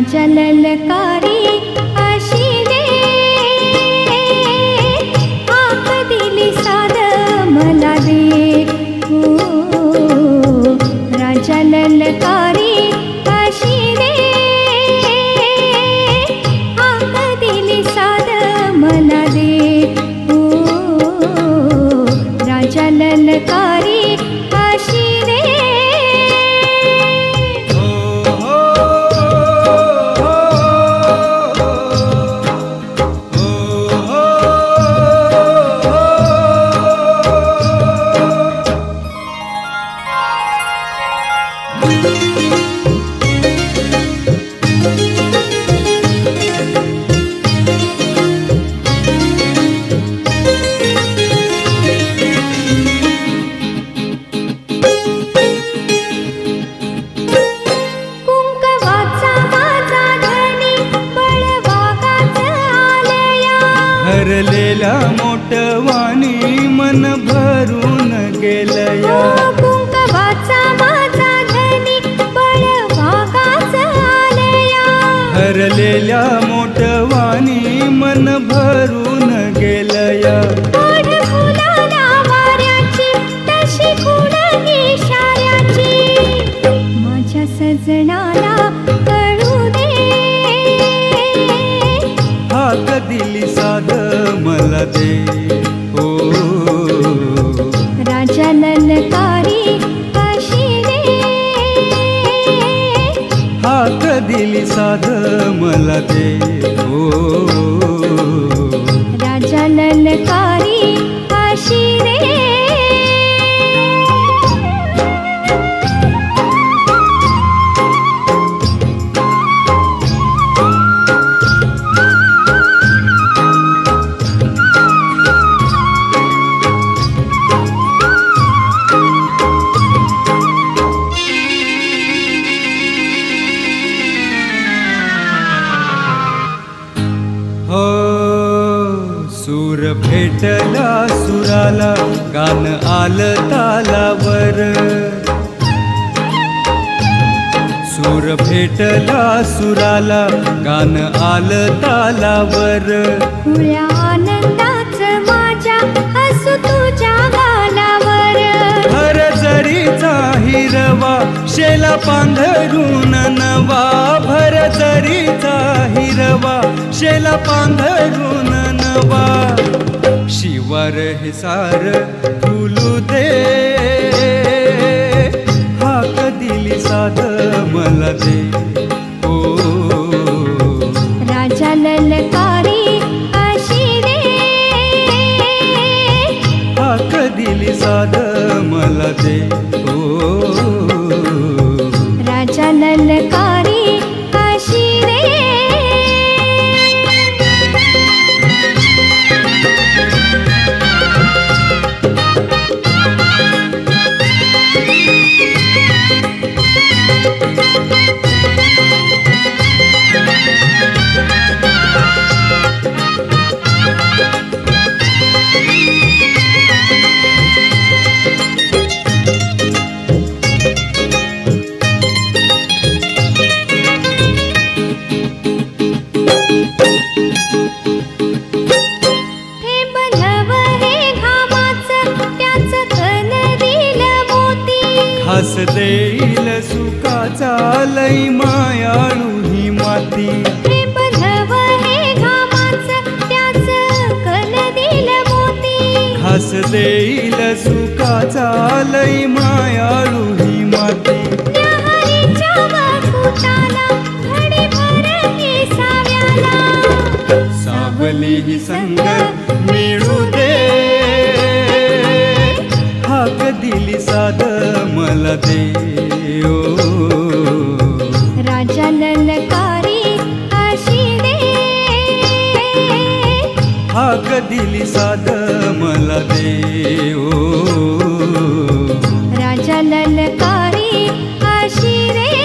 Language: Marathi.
राजा ललकारी अशी दे हाक दिली साद मला दे हो राजा ललकारी अशी दे हाक दिली साद मला दे हो राजा ललकारी अशी दे हरलेल्या मोठवाणी मन भरून गेलया कुंकवाचा माझा धनी बळवागाच आलया हरलेल्या मोठवाणी मन भरून गेलया ओढ फुलाला वाऱ्याची तशी खुण इशाऱ्याची माझ्या सजनाला कळू दे हाक दिली साद मला दे हो राजा ललकारी अशी दे हाक दिली साद मला दे हो राजा ललकारी अशी दे सूर भेटला सुराला गान आलं तालावर सूर भेटला सुराला गान आलं तालावर खुळ्या आनंदाच माझ्या हसू तुझ्या गालावर हर जरीचा हिरवा शेला पांघरून नवा भर जरीचा हिरवा शेला पांघरून नवा शिवार हे सार फुलू दे हाक दिली साद मला दे ओ राजा ललकारी अशी दे हाक दिली साद मला दे ओ राजा ललकारी अशी दे हस देईल सुखाचा लई मायाळू ही माती हे बघव हे घामाच त्याच कल दिल मोती हस देईल सुखाचा लई मायाळू ही माती न्याहारीच्या वकुटाला घडी भर केसाव्याला सावली ही संग मिळू दे हाक दिली साद मला दे ओ राजा ललकारी अशी दे हाक दिली साद मला दे ओ राजा ललकारी अशी दे